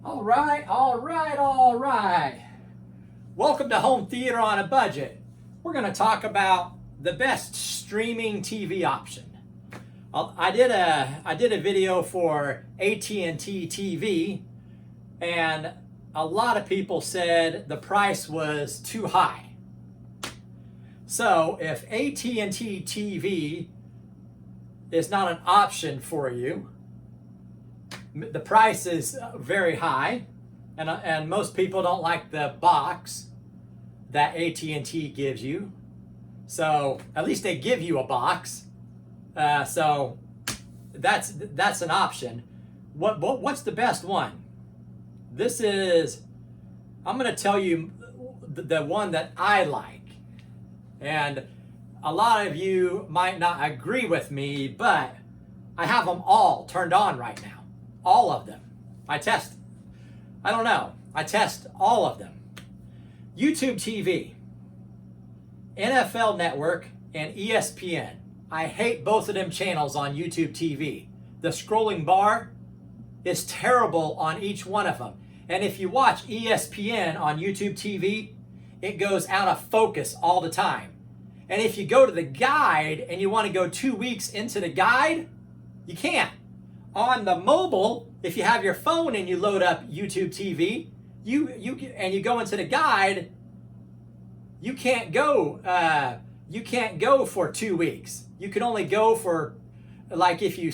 All right, all right, all right. Welcome to Home Theater on a Budget. We're going to talk about the best streaming TV option. I did a video for AT&T TV, and a lot of people said the price was too high. So if AT&T TV is not an option for you, the price is very high, and most people don't like the box that AT&T gives you. So at least they give you a box. So that's an option. What's the best one? I'm going to tell you the one that I like, and a lot of you might not agree with me, but I have them all turned on right now. All of them. I test all of them. YouTube TV, NFL Network, and ESPN. I hate both of them channels on YouTube TV. The scrolling bar is terrible on each one of them. And if you watch ESPN on YouTube TV, it goes out of focus all the time. And if you go to the guide and you want to go 2 weeks into the guide, you can't. On the mobile, if you have your phone and you load up YouTube TV, you go into the guide, you can't go for 2 weeks. You can only go for, like, if you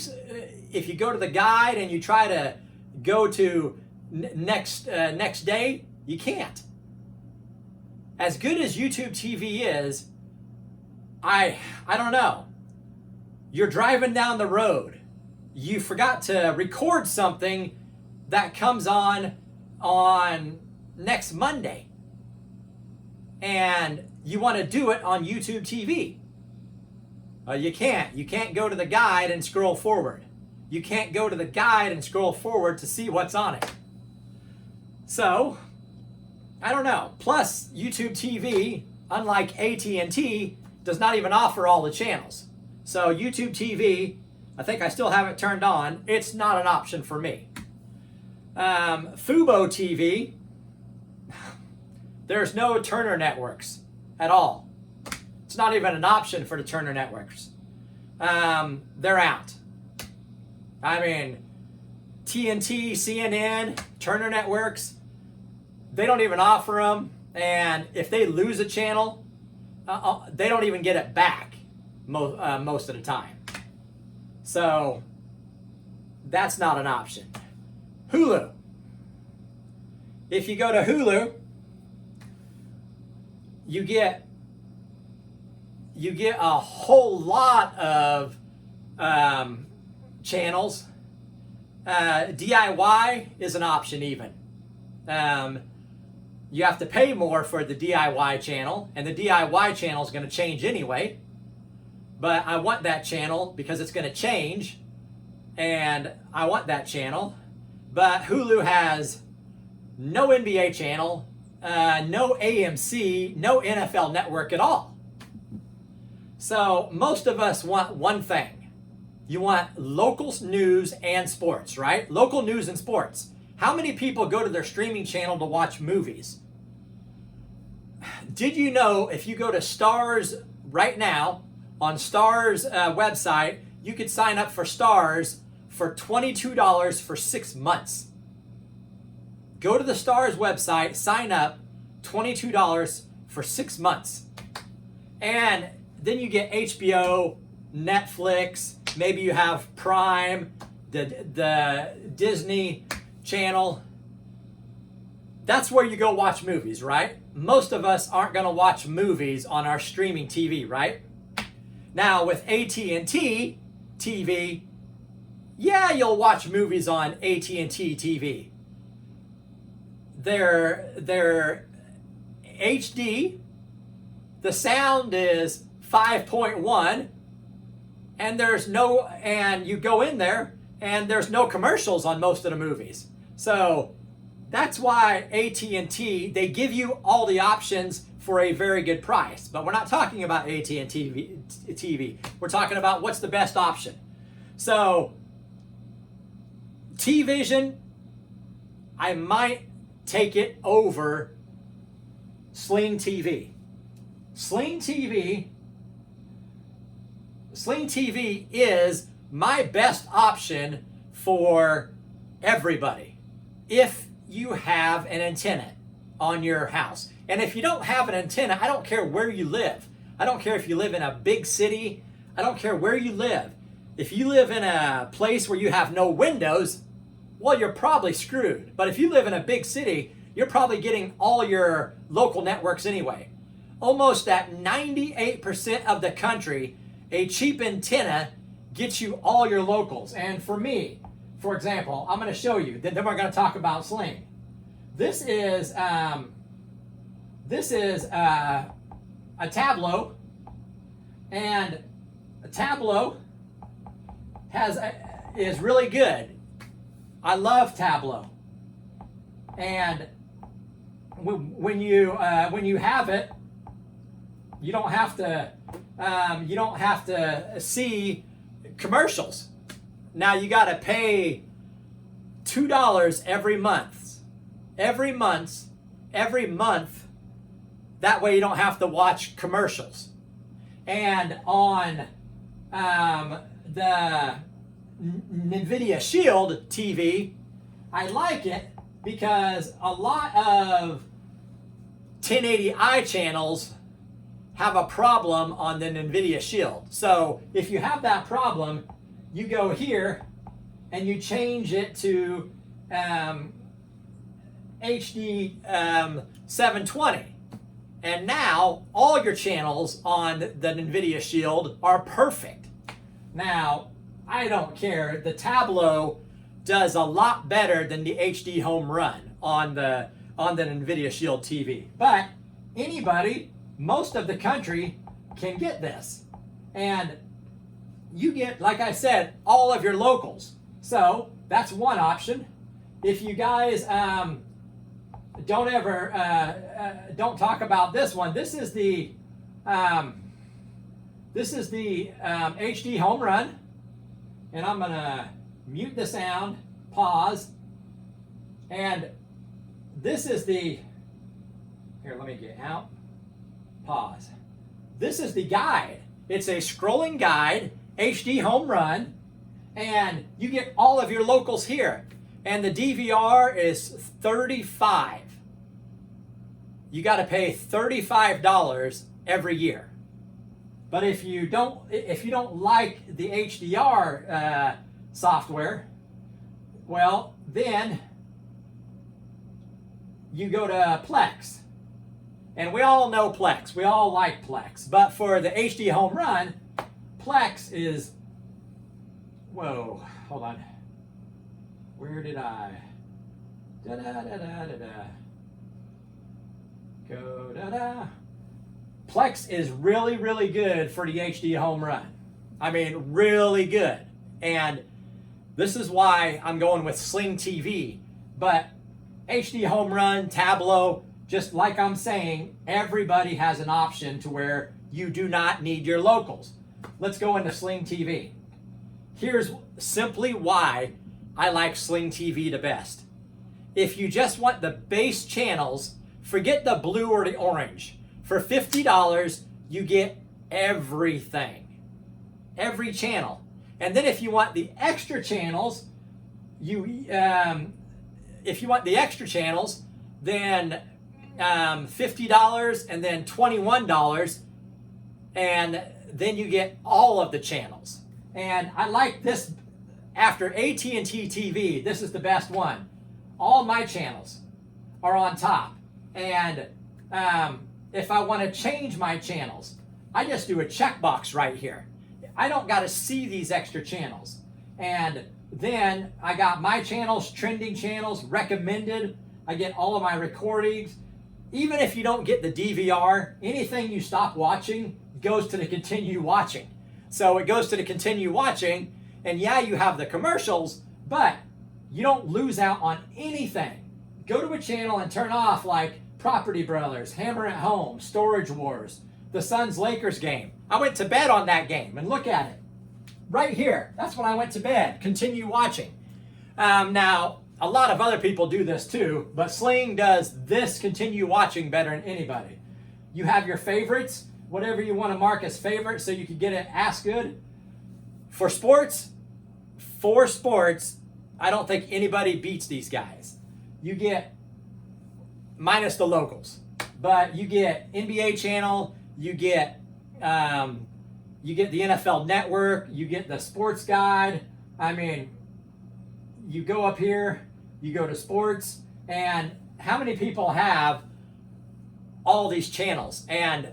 go to the guide and you try to go to next day, you can't. As good as YouTube TV is, I don't know. You're driving down the road. You forgot to record something that comes on next Monday, and you want to do it on YouTube TV. You can't. You can't go to the guide and scroll forward. You can't go to the guide and scroll forward to see what's on it. So, I don't know. Plus, YouTube TV, unlike AT&T, does not even offer all the channels. So YouTube TV, I think I still have it turned on. It's not an option for me. Fubo TV, there's no Turner networks at all. It's not even an option for the Turner networks. They're out. I mean, TNT, CNN, Turner networks, they don't even offer them. And if they lose a channel, they don't even get it back most of the time. So that's not an option. Hulu. If you go to Hulu, you get a whole lot of channels. DIY is an option even. You have to pay more for the DIY channel, and the DIY channel is going to change anyway. But I want that channel because it's going to change, and I want that channel. But Hulu has no NBA channel, no AMC, no NFL Network at all. So most of us want one thing. You want local news and sports, right? Local news and sports. How many people go to their streaming channel to watch movies? Did you know if you go to Stars right now, on Star's website, you could sign up for Stars for $22 for 6 months. Go to the Stars website, sign up, $22 for 6 months. And then you get HBO, Netflix, maybe you have Prime, the Disney Channel. That's where you go watch movies, right? Most of us aren't going to watch movies on our streaming TV, right? Now with AT&T TV, yeah, you'll watch movies on AT&T TV. They're HD. The sound is 5.1, and you go in there and there's no commercials on most of the movies. So that's why AT&T, they give you all the options for a very good price. But we're not talking about AT&T TV. We're talking about what's the best option. So T-Vision, I might take it over Sling TV. Sling TV is my best option for everybody if you have an antenna on your house. And if you don't have an antenna, I don't care where you live. I don't care if you live in a big city. I don't care where you live. If you live in a place where you have no windows, well, you're probably screwed. But if you live in a big city, you're probably getting all your local networks anyway. Almost at 98% of the country, a cheap antenna gets you all your locals. And for me, for example, I'm going to show you. Then we're going to talk about Sling. This is a Tableau, and a Tableau is really good. I love Tableau, and when you have it, you don't have to see commercials. Now you got to pay $2 every month. Every month. That way you don't have to watch commercials. And on the NVIDIA Shield TV, I like it because a lot of 1080i channels have a problem on the NVIDIA Shield. So if you have that problem, you go here and you change it to HD 720. And now all your channels on the NVIDIA Shield are perfect. Now, I don't care. The Tableau does a lot better than the HD Home Run on the NVIDIA Shield TV. But anybody, most of the country can get this. And you get, like I said, all of your locals. So that's one option. If you guys don't talk about this one, this is the HD Home Run. And I'm gonna mute the sound, pause, and this is the, here, let me get out, pause. This is the guide. It's a scrolling guide, HD Home Run, and you get all of your locals here. And the DVR is $35. You got to pay $35 every year. But if you don't like the HDR software, well, then you go to Plex. And we all know Plex. We all like Plex. But for the HD Home Run, Plex is, whoa, hold on. Where did I? Go da-da. Plex is really, really good for the HD Home Run. I mean, really good. And this is why I'm going with Sling TV. But HD Home Run, Tableau, just like I'm saying, everybody has an option to where you do not need your locals. Let's go into Sling TV. Here's simply why I like Sling TV the best. If you just want the base channels, forget the blue or the orange. For $50, you get everything. Every channel. And then if you want the extra channels, then $50 and then $21, and then you get all of the channels. And I like this. After AT&T TV, this is the best one. All my channels are on top. And if I want to change my channels, I just do a checkbox right here. I don't got to see these extra channels. And then I got my channels, trending channels, recommended. I get all of my recordings. Even if you don't get the DVR, anything you stop watching goes to the continue watching. So it goes to the continue watching, and yeah, you have the commercials, but you don't lose out on anything. Go to a channel and turn off like Property Brothers, Hammer at Home, Storage Wars, the Suns-Lakers game. I went to bed on that game, and look at it. Right here. That's when I went to bed. Continue watching. Now, a lot of other people do this too, but Sling does this continue watching better than anybody. You have your favorites, whatever you want to mark as favorites, so you can get it as good. For sports, I don't think anybody beats these guys. You get, minus the locals, but you get NBA channel, you get the NFL Network, you get the Sports Guide. I mean, you go up here, you go to sports, and how many people have all these channels? And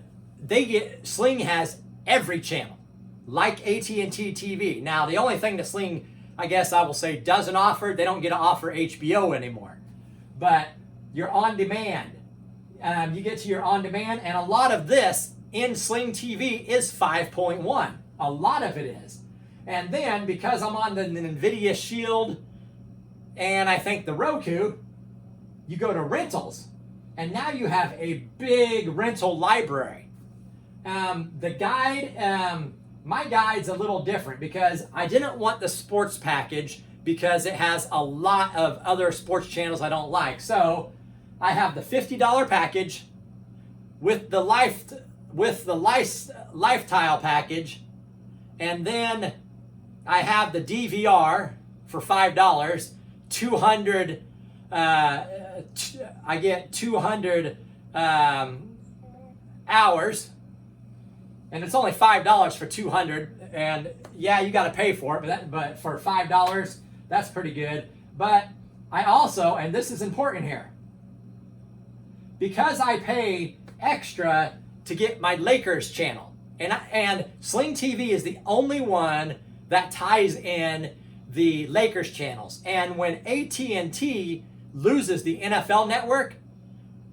Sling has every channel, like AT&T TV. Now, the only thing that Sling, I guess I will say, doesn't offer, they don't get to offer HBO anymore. But your on-demand, you get to your on-demand, and a lot of this in Sling TV is 5.1. A lot of it is. And then, because I'm on the NVIDIA Shield, and I think the Roku, you go to rentals, and now you have a big rental library. The guide, my guide's a little different because I didn't want the sports package because it has a lot of other sports channels I don't like. So I have the $50 package with the lifestyle package, and then I have the DVR for $5. 200. I get 200 hours, and it's only $5 for 200. And yeah, you got to pay for it, but for $5, that's pretty good. But I also, and this is important here, because I pay extra to get my Lakers channel, and Sling TV is the only one that ties in the Lakers channels. And when AT&T loses the NFL Network,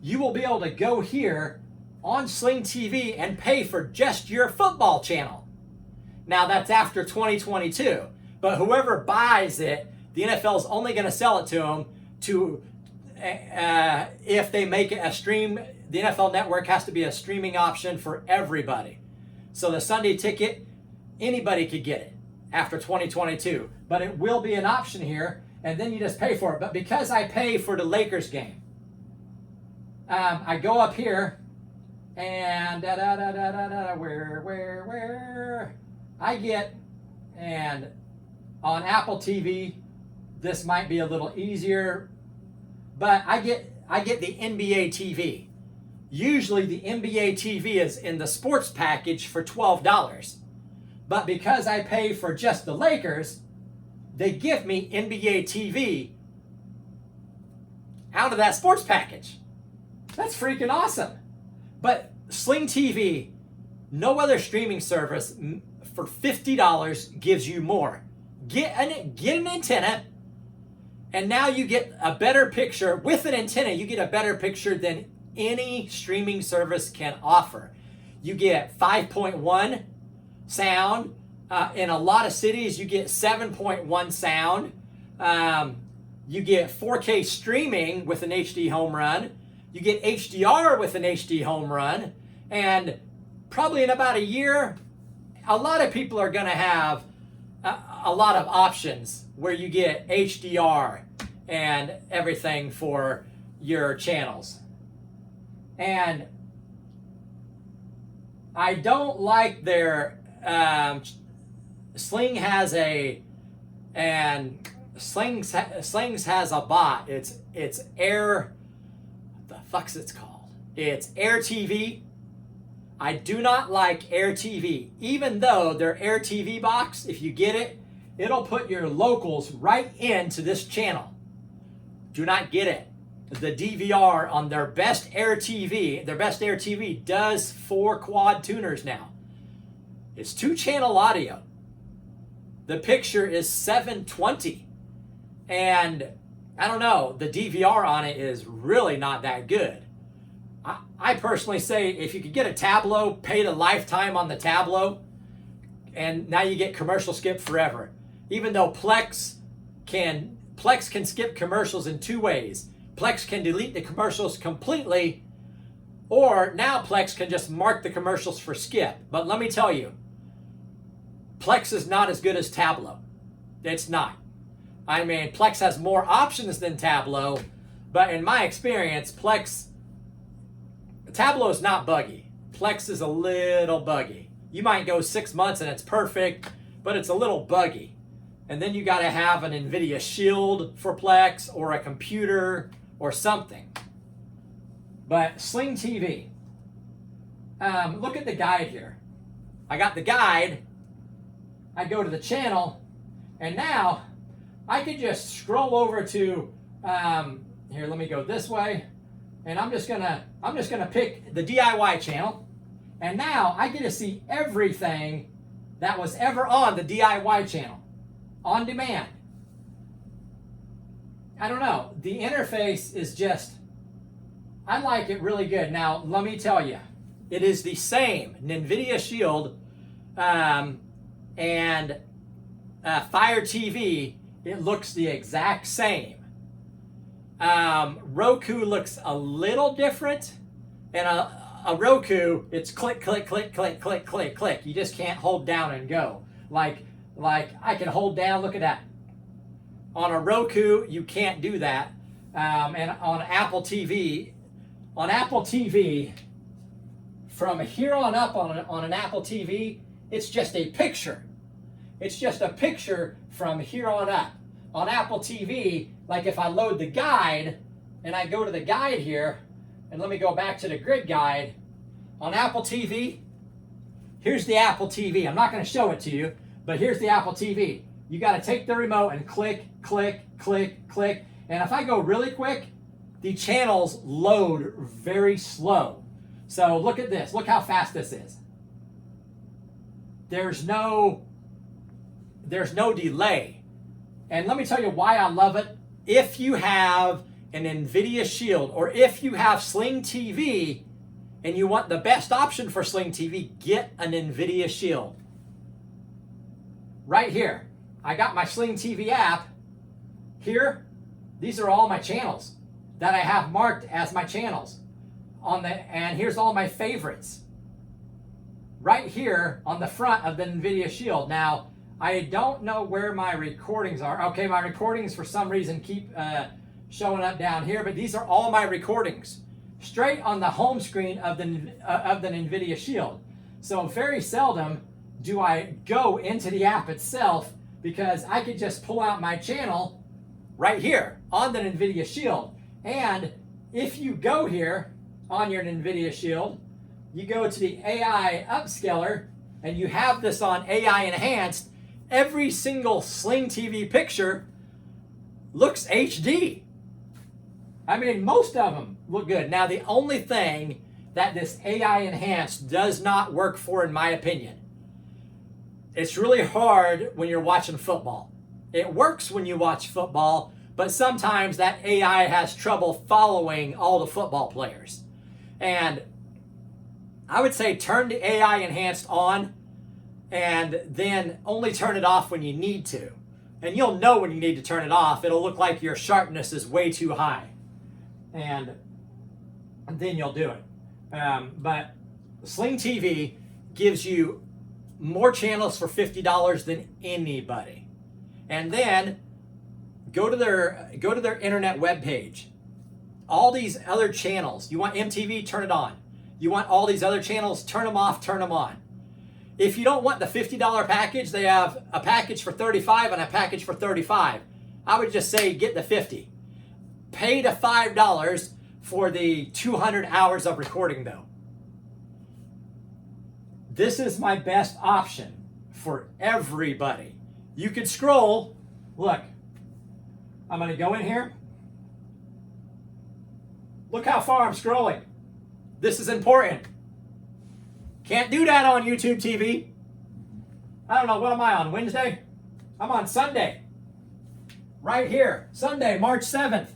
you will be able to go here on Sling TV and pay for just your football channel. Now, that's after 2022, but whoever buys it, the NFL is only going to sell it to them if they make it a stream. The NFL Network has to be a streaming option for everybody. So the Sunday ticket, anybody could get it after 2022, but it will be an option here, and then you just pay for it. But because I pay for the Lakers game, I go up here and where I get, and on Apple TV, this might be a little easier, but I get the NBA TV. Usually the NBA TV is in the sports package for $12. But because I pay for just the Lakers, they give me NBA TV out of that sports package. That's freaking awesome. But Sling TV, no other streaming service for $50 gives you more. Get an antenna, and now you get a better picture. With an antenna, you get a better picture than any streaming service can offer. You get 5.1 sound. In a lot of cities, you get 7.1 sound. You get 4K streaming with an HD home run. You get HDR with an HD home run. And probably in about a year, a lot of people are going to have a lot of options where you get HDR and everything for your channels. And I don't like their Sling has Slings has a bot. It's Air. What the fuck's it's called? It's Air TV. I do not like Air TV, even though their Air TV box, if you get it, it'll put your locals right into this channel. Do not get it. The DVR on their best Air TV does 4 quad tuners now. It's 2-channel audio. The picture is 720. And I don't know, the DVR on it is really not that good. I personally say if you could get a Tablo, pay the lifetime on the Tablo, and now you get commercial skip forever. Even though Plex can skip commercials in 2 ways. Plex can delete the commercials completely, or now Plex can just mark the commercials for skip. But let me tell you, Plex is not as good as Tablo. It's not. I mean, Plex has more options than Tableau, but in my experience, Tableau is not buggy. Plex is a little buggy. You might go 6 months and it's perfect, but it's a little buggy. And then you got to have an NVIDIA Shield for Plex or a computer or something. But Sling TV, look at the guide here. I got the guide. I go to the channel, and now I could just scroll over to here. Let me go this way, and I'm just gonna pick the DIY channel, and now I get to see everything that was ever on the DIY channel on demand. I don't know. The interface is just, I like it really good. Now, let me tell you, it is the same NVIDIA Shield and Fire TV. It looks the exact same. Roku looks a little different, and a Roku, it's click, click, click, click, click, click, click. You just can't hold down and go. Like I can hold down, look at that. On a Roku, you can't do that. And on Apple TV, from here on up on an Apple TV, it's just a picture. It's just a picture from here on up. On Apple TV, like if I load the guide and I go to the guide here, and let me go back to the grid guide. On Apple TV, here's the Apple TV. I'm not going to show it to you, but here's the Apple TV. You got to take the remote and click, click, click, click. And if I go really quick, the channels load very slow. So look at this. Look how fast this is. There's no delay. And let me tell you why I love it. If you have an NVIDIA Shield, or if you have Sling TV and you want the best option for Sling TV, get an NVIDIA Shield. Right here, I got my Sling TV app. Here, these are all my channels that I have marked as my channels. And here's all my favorites. Right here on the front of the NVIDIA Shield. Now, I don't know where my recordings are. Okay, my recordings for some reason keep showing up down here, but these are all my recordings, straight on the home screen of the NVIDIA Shield. So very seldom do I go into the app itself, because I could just pull out my channel right here on the NVIDIA Shield. And if you go here on your NVIDIA Shield, you go to the AI upscaler, and you have this on AI enhanced, every single Sling TV picture looks HD. I mean, most of them look good. Now, the only thing that this AI enhanced does not work for, in my opinion, it's really hard when you're watching football. It works when you watch football, but sometimes that AI has trouble following all the football players. And I would say turn the AI enhanced on, and then only turn it off when you need to. And you'll know when you need to turn it off. It'll look like your sharpness is way too high. And then you'll do it. But Sling TV gives you more channels for $50 than anybody. And then go to their internet webpage. All these other channels. You want MTV, turn it on. You want all these other channels, turn them off, turn them on. If you don't want the $50 package, they have a package for $35 and a package for $35. I would just say get the 50. Pay the $5 for the 200 hours of recording, though. This is my best option for everybody. You could scroll. Look, I'm going to go in here. Look how far I'm scrolling. This is important. Can't do that on YouTube TV. I don't know, what am I on, Wednesday? I'm on Sunday. Right here, Sunday, March 7th.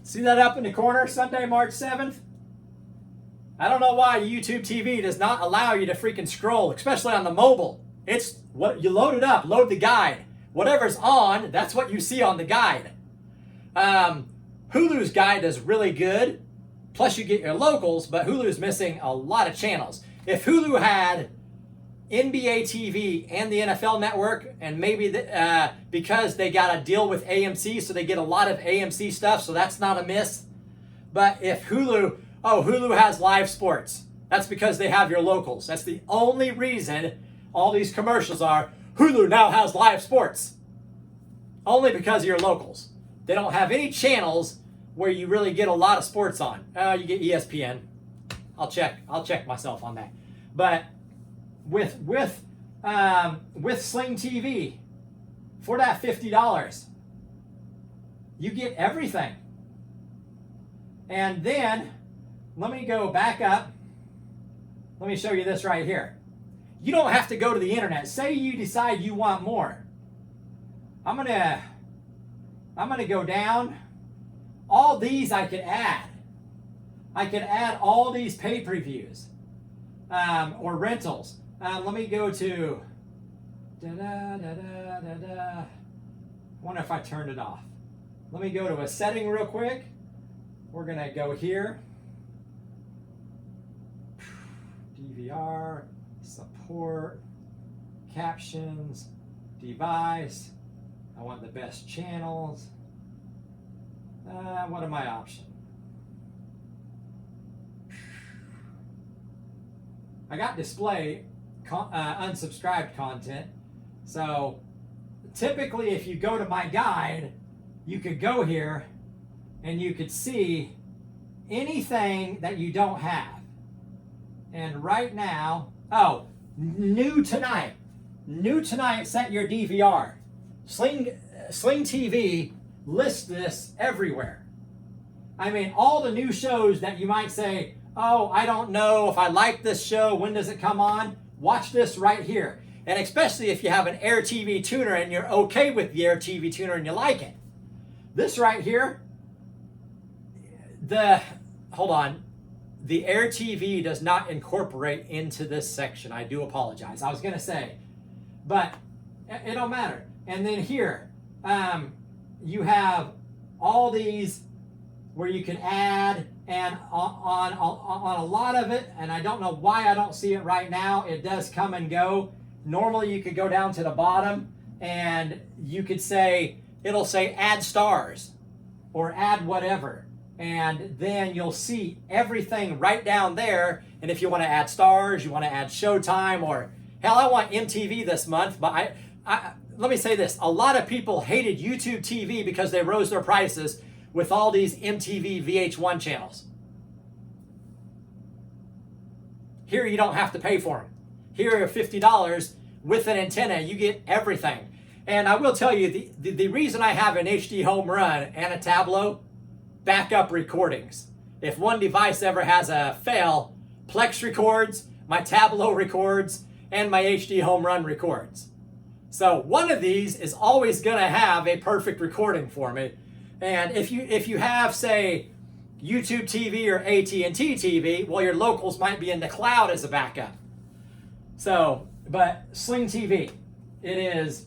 See that up in the corner, Sunday, March 7th? I don't know why YouTube TV does not allow you to freaking scroll, especially on the mobile. It's what you load it up, load the guide. Whatever's on, that's what you see on the guide. Hulu's guide is really good. Plus you get your locals, but Hulu's missing a lot of channels. If Hulu had NBA TV and the NFL Network, and maybe because they got a deal with AMC, so they get a lot of AMC stuff, so that's not a miss. But if Hulu has live sports, that's because they have your locals. That's the only reason all these commercials are, Hulu now has live sports. Only because of your locals. They don't have any channels where you really get a lot of sports on. You get ESPN. I'll check myself on that. But with Sling TV, for that $50, you get everything. And then let me go back up. Let me show you this right here. You don't have to go to the internet. Say you decide you want more. I'm gonna go down. All these I could add. I could add all these pay-per-views or rentals. Let me go to I wonder if I turned it off. Let me go to a setting real quick. We're gonna go here. DVR, support, captions, device. I want the best channels. What are my options? I got display unsubscribed content. So typically if you go to my guide, you could go here and you could see anything that you don't have. And right now, new tonight, set your DVR. Sling TV lists this everywhere. I mean, all the new shows that you might say, oh, I don't know if I like this show, when does it come on? Watch this right here. And especially if you have an Air TV tuner and you're okay with the Air TV tuner and you like it. This right here, the Air TV does not incorporate into this section. I do apologize. I was going to say, but it don't matter. And then here, you have all these where you can add, and on a lot of it, and I don't know why I don't see it right now, it does come and go. Normally you could go down to the bottom and you could say, it'll say add stars or add whatever. And then you'll see everything right down there. And if you want to add stars, you want to add Showtime, or hell, I want MTV this month. But let me say this. A lot of people hated YouTube TV because they rose their prices with all these MTV VH1 channels. Here you don't have to pay for them. Here are $50 with an antenna. You get everything. And I will tell you, the reason I have an HD home run and a Tableau, backup recordings. If one device ever has a fail, Plex records, my Tableau records, and my HD home run records. So one of these is always going to have a perfect recording for me. And if you have, say, YouTube TV or AT&T TV, well, your locals might be in the cloud as a backup. So, but Sling TV, it is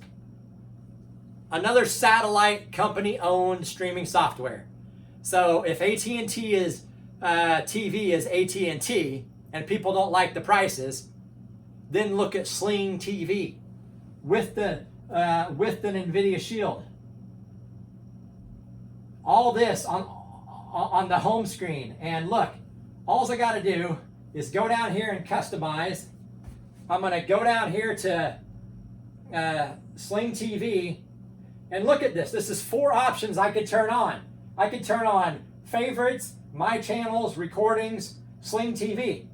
another satellite company-owned streaming software. So if AT&T is TV is AT&T and people don't like the prices, then look at Sling TV with the NVIDIA Shield. All this on the home screen. And look, all I got to do is go down here and customize. I'm going to go down here to Sling TV and look at this. This is 4 options I could turn on. I could turn on favorites, my channels, recordings, Sling TV.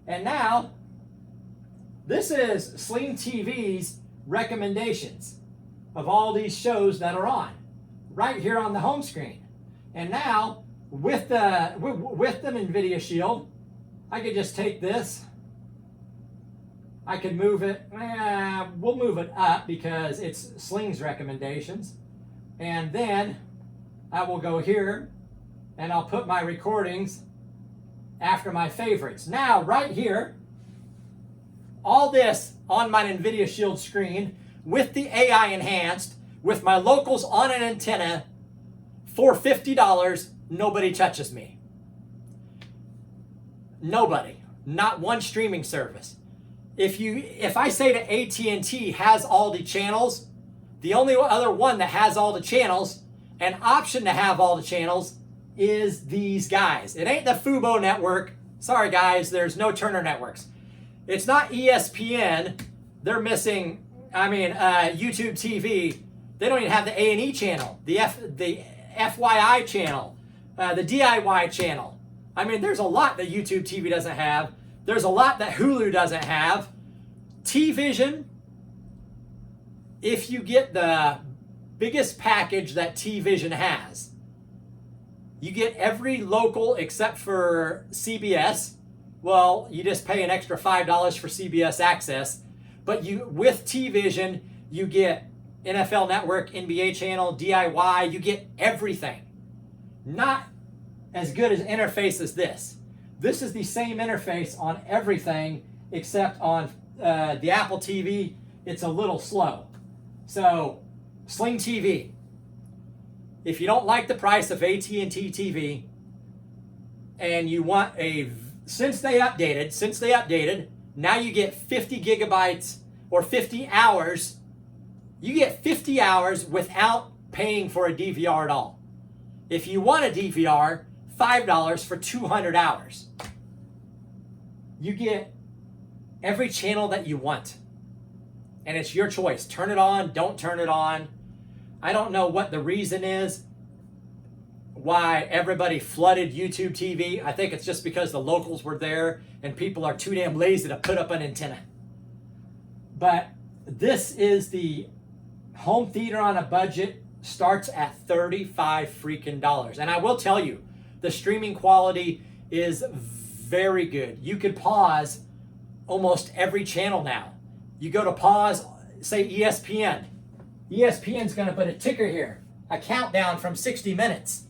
And now, this is Sling TV's recommendations of all these shows that are on, right here on the home screen. And now, with the NVIDIA Shield, I could just take this. I could move it. We'll move it up because it's Sling's recommendations. And then I will go here and I'll put my recordings after my favorites. Now, right here, all this on my NVIDIA Shield screen with the AI enhanced, with my locals on an antenna for $50, nobody touches me. Nobody. Not one streaming service. if I say that AT&T has all the channels, the only other one that has all the channels, an option to have all the channels, is these guys. It ain't the Fubo network. Sorry guys, there's no Turner networks. It's not ESPN. They're missing, YouTube TV. They don't even have the A&E channel, the FYI channel, the DIY channel. I mean, there's a lot that YouTube TV doesn't have. There's a lot that Hulu doesn't have. T-Vision, if you get the biggest package that T-Vision has, you get every local except for CBS. Well, you just pay an extra $5 for CBS access. But with T-Vision, you get NFL Network, NBA channel, DIY, you get everything. Not as good as interface as this. This is the same interface on everything except on the Apple TV, it's a little slow. So, Sling TV. If you don't like the price of AT&T TV and you want since they updated, now you get 50 gigabytes or 50 hours. You get 50 hours without paying for a DVR at all. If you want a DVR, $5 for 200 hours. You get every channel that you want. And it's your choice. Turn it on, don't turn it on. I don't know what the reason is why everybody flooded YouTube TV. I think it's just because the locals were there and people are too damn lazy to put up an antenna. But this is the home theater on a budget, starts at $35 freaking dollars. And I will tell you, the streaming quality is very good. You could pause almost every channel now. You go to pause, say ESPN. ESPN's going to put a ticker here, a countdown from 60 minutes.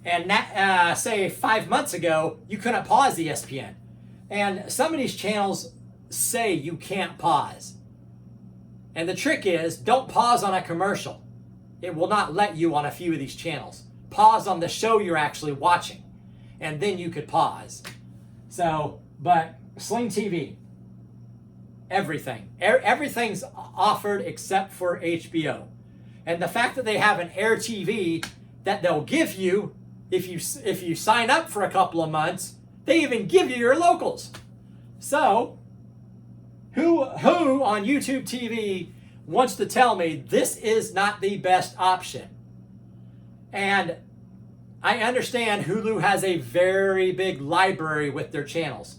And that, say 5 months ago, you couldn't pause ESPN. And some of these channels say you can't pause. And the trick is, don't pause on a commercial. It will not let you on a few of these channels. Pause on the show you're actually watching, and then you could pause. So, but Sling TV, everything. Everything's offered except for HBO. And the fact that they have an Air TV that they'll give you, if you sign up for a couple of months, they even give you your locals. So, who on YouTube TV wants to tell me this is not the best option? And I understand Hulu has a very big library with their channels.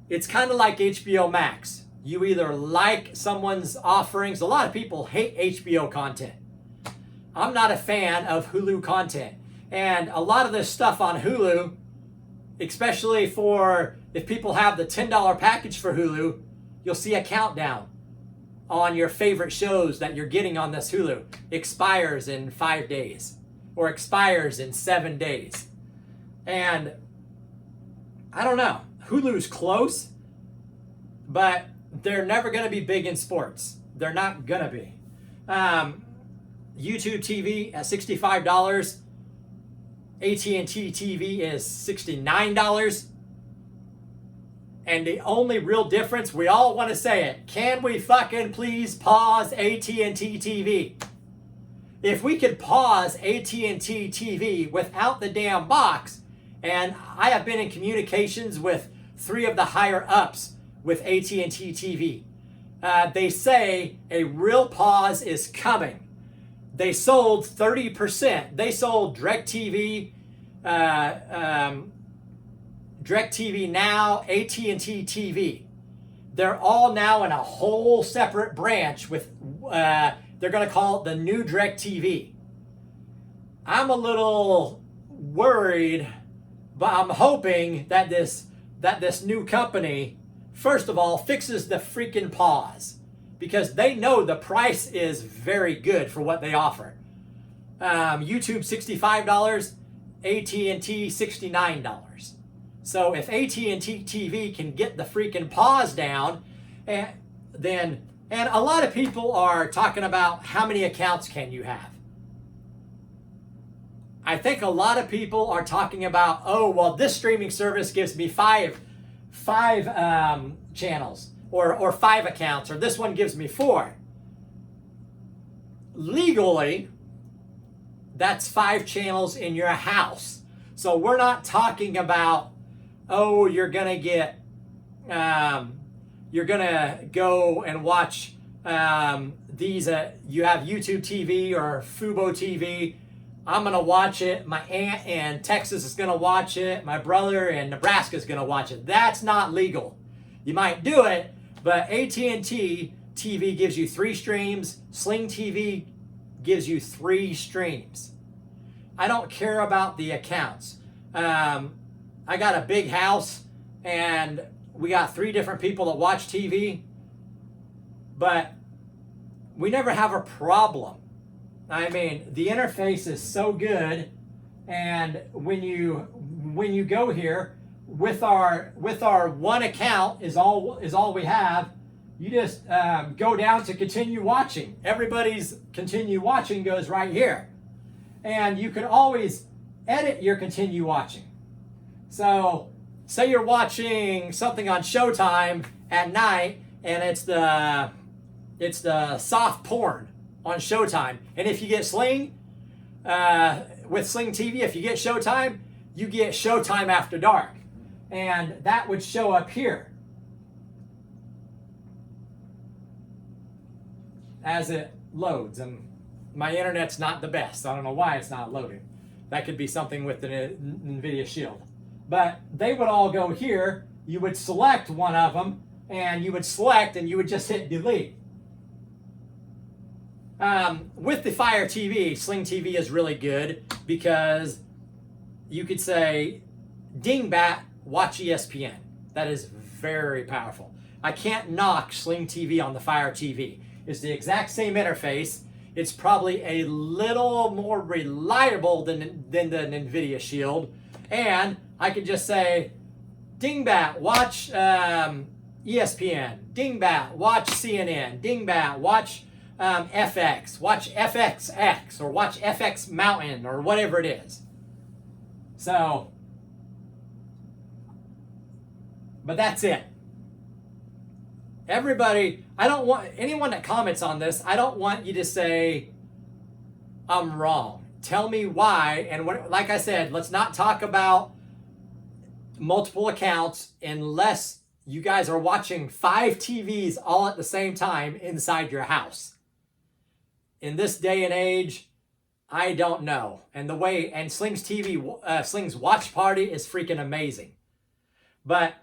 It's kind of like HBO Max. You either like someone's offerings. A lot of people hate HBO content. I'm not a fan of Hulu content. And a lot of this stuff on Hulu, especially for if people have the $10 package for Hulu, you'll see a countdown on your favorite shows that you're getting on this Hulu. Expires in 5 days or expires in 7 days. And I don't know. Hulu's close, but they're never going to be big in sports. They're not going to be. YouTube TV at $65. AT&T TV is $69. And the only real difference, we all want to say it, can we fucking please pause AT&T TV? If we could pause AT&T TV without the damn box, and I have been in communications with 3 of the higher ups with AT&T TV. They say a real pause is coming. They sold 30%. They sold DirecTV, DirecTV Now, AT&T TV. They're all now in a whole separate branch with, they're going to call it the new DirecTV. I'm a little worried, but I'm hoping that this new company, first of all, fixes the freaking pause, because they know the price is very good for what they offer. YouTube $65, AT&T $69. So if AT&T TV can get the freaking pause down, and a lot of people are talking about how many accounts can you have. I think a lot of people are talking about, oh, well, this streaming service gives me five channels or 5 accounts, or this one gives me 4. Legally, that's 5 channels in your house. So we're not talking about, oh, you're gonna get, you're gonna go and watch these. You have YouTube TV or Fubo TV. I'm gonna watch it. My aunt in Texas is gonna watch it. My brother in Nebraska is gonna watch it. That's not legal. You might do it, but AT&T TV gives you 3 streams. Sling TV gives you 3 streams. I don't care about the accounts. I got a big house and we got 3 different people that watch TV, but we never have a problem. I mean, the interface is so good, and when you go here with our one account is all we have. You just go down to continue watching. Everybody's continue watching goes right here, and you can always edit your continue watching. So say you're watching something on Showtime at night, and it's the soft porn on Showtime, and if you get Sling with Sling TV, if you get Showtime, you get Showtime After Dark, and that would show up here as it loads. And my internet's not the best. I don't know why it's not loading. That could be something with the NVIDIA Shield. But they would all go here. You would select one of them, and you would select, and you would just hit delete. With the Fire TV, Sling TV is really good because you could say, dingbat, watch ESPN. That is very powerful. I can't knock Sling TV on the Fire TV. It's the exact same interface. It's probably a little more reliable than the NVIDIA Shield. And I could just say, dingbat, watch ESPN. Dingbat, watch CNN. Dingbat, watch FX. Watch FXX, or watch FX Mountain, or whatever it is. So, but that's it. Everybody, I don't want anyone that comments on this, I don't want you to say, I'm wrong. Tell me why. And like I said, let's not talk about multiple accounts unless you guys are watching 5 TVs all at the same time inside your house. In this day and age, I don't know. And Sling's TV, Sling's watch party is freaking amazing. But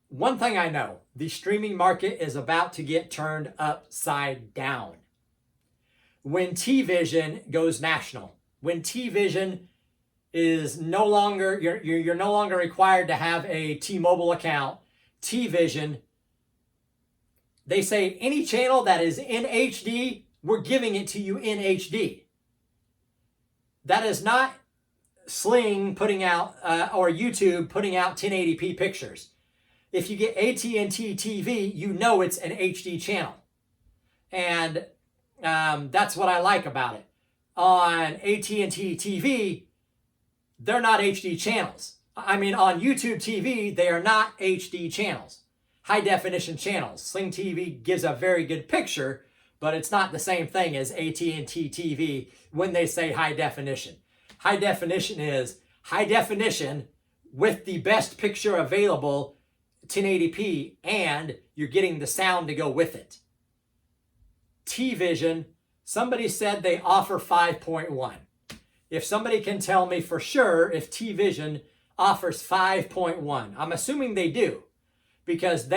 one thing I know, the streaming market is about to get turned upside down. When T-Vision goes national, when T-Vision is no longer, you're no longer required to have a T-Mobile account, T-Vision, they say any channel that is in HD, we're giving it to you in HD. That is not Sling putting out, or YouTube putting out 1080p pictures. If you get AT&T TV, you know it's an HD channel. And that's what I like about it. On AT&T TV, they're not HD channels. I mean, on YouTube TV, they are not HD channels. High definition channels. Sling TV gives a very good picture, but it's not the same thing as AT&T TV when they say high definition. High definition is high definition with the best picture available, 1080p, and you're getting the sound to go with it. T-Vision, somebody said they offer 5.1. If somebody can tell me for sure if T-Vision offers 5.1, I'm assuming they do, because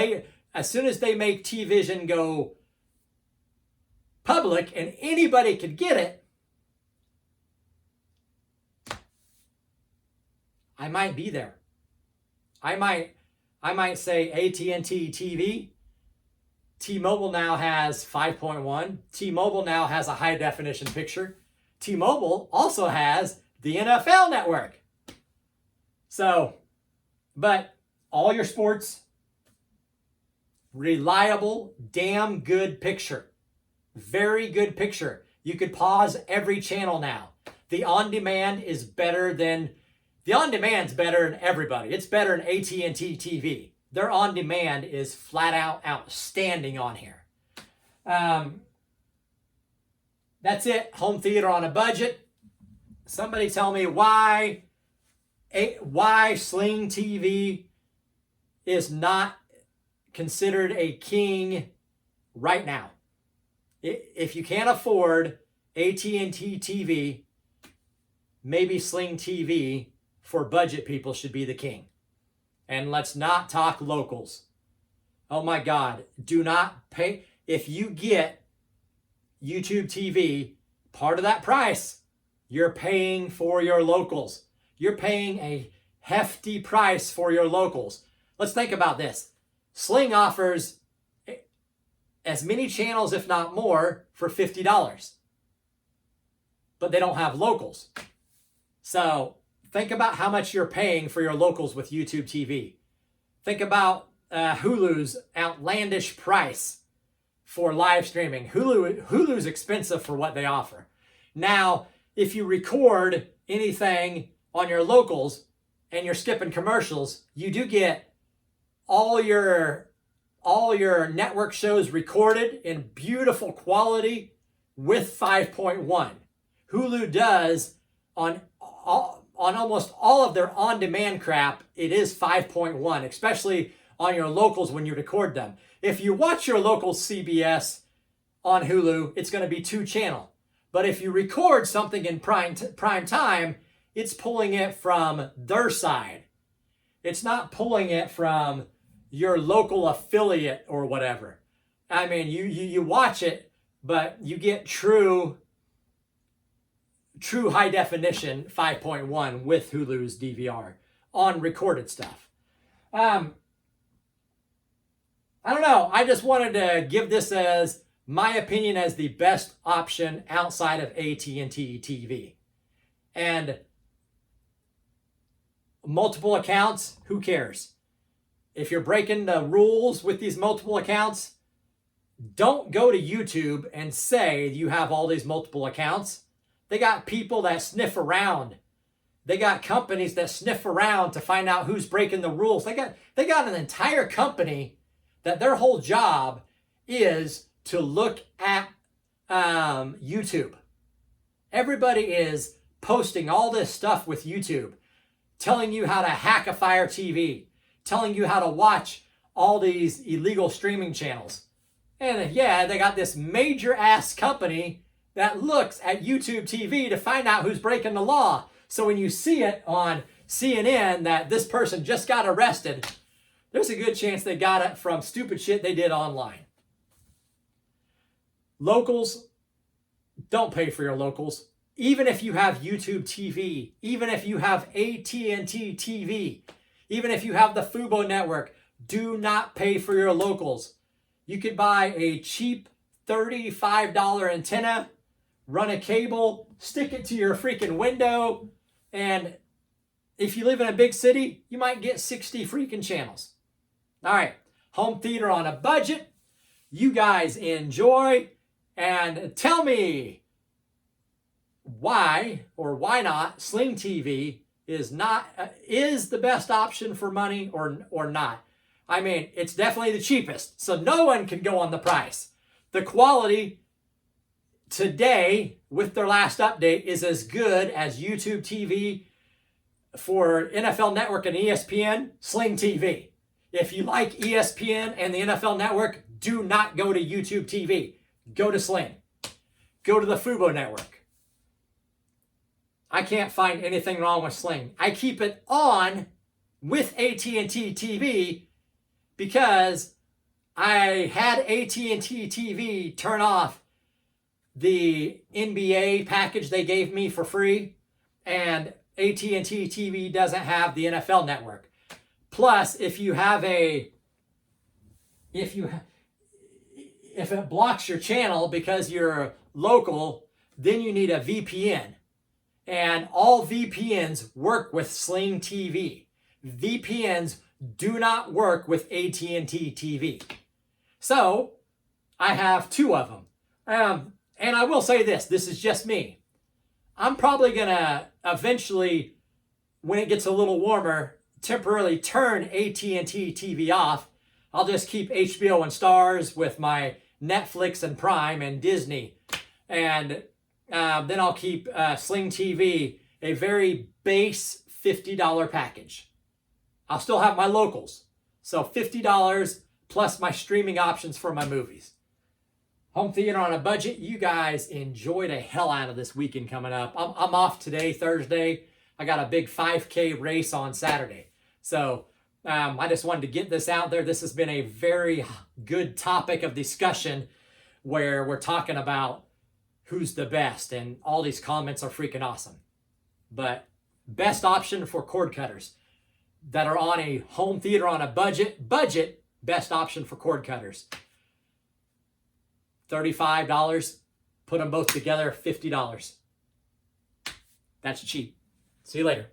as soon as they make T-Vision go public and anybody could get it, I might be there. I might say AT&T TV. T-Mobile now has 5.1. T-Mobile now has a high definition picture. T-Mobile also has the NFL network. So, but all your sports, reliable, damn good picture. Very good picture. You could pause every channel now. The OnDemand is better than, the OnDemand's better than everybody. It's better than AT&T TV. Their on-demand is flat out outstanding on here. That's it. Home theater on a budget. Somebody tell me why Sling TV is not considered a king right now. If you can't afford AT&T TV, maybe Sling TV for budget people should be the king. And let's not talk locals. Oh my God, do not pay. If you get YouTube TV, part of that price, you're paying for your locals. You're paying a hefty price for your locals. Let's think about this. Sling offers as many channels, if not more, for $50. But they don't have locals. So think about how much you're paying for your locals with YouTube TV. Think about Hulu's outlandish price for live streaming. Hulu's expensive for what they offer. Now, if you record anything on your locals and you're skipping commercials, you do get all your network shows recorded in beautiful quality with 5.1. Hulu does on almost all of their on-demand crap, it is 5.1, especially on your locals when you record them. If you watch your local CBS on Hulu, it's going to be 2-channel. But if you record something in prime time, it's pulling it from their side. It's not pulling it from your local affiliate or whatever. I mean, you watch it, but you get true high definition 5.1 with Hulu's DVR on recorded stuff. I don't know. I just wanted to give this as my opinion as the best option outside of AT&T TV. And multiple accounts, who cares? If you're breaking the rules with these multiple accounts, don't go to YouTube and say you have all these multiple accounts. They got people that sniff around. They got companies that sniff around to find out who's breaking the rules. They got an entire company that their whole job is to look at YouTube. Everybody is posting all this stuff with YouTube, telling you how to hack a Fire TV, telling you how to watch all these illegal streaming channels. And yeah, they got this major ass company that looks at YouTube TV to find out who's breaking the law. So when you see it on CNN that this person just got arrested, there's a good chance they got it from stupid shit they did online. Locals, don't pay for your locals. Even if you have YouTube TV, even if you have AT&T TV, even if you have the Fubo network, do not pay for your locals. You could buy a cheap $35 antenna, run a cable, stick it to your freaking window, and if you live in a big city, you might get 60 freaking channels. All right, home theater on a budget. You guys enjoy, and tell me why or why not Sling TV is the best option for money or not. I mean, it's definitely the cheapest, so no one can go on the price. The quality today with their last update is as good as YouTube TV for NFL Network and ESPN, Sling TV. If you like ESPN and the NFL Network, do not go to YouTube TV. Go to Sling. Go to the Fubo Network. I can't find anything wrong with Sling. I keep it on with AT&T TV because I had AT&T TV turn off the NBA package they gave me for free, and AT&T TV doesn't have the NFL Network. Plus, if it blocks your channel because you're local, then you need a VPN. And all VPNs work with Sling TV. VPNs do not work with AT&T TV. So, I have 2 of them. And I will say this is just me. I'm probably going to eventually, when it gets a little warmer, temporarily turn AT&T TV off. I'll just keep HBO and Stars with my Netflix and Prime and Disney. And then I'll keep Sling TV, a very base $50 package. I'll still have my locals. So $50 plus my streaming options for my movies. Home theater on a budget. You guys enjoy the hell out of this weekend coming up. I'm off today, Thursday. I got a big 5K race on Saturday. So I just wanted to get this out there. This has been a very good topic of discussion where we're talking about who's the best, and all these comments are freaking awesome. But best option for cord cutters that are on a home theater on a budget, best option for cord cutters. $35, put them both together, $50. That's cheap. See you later.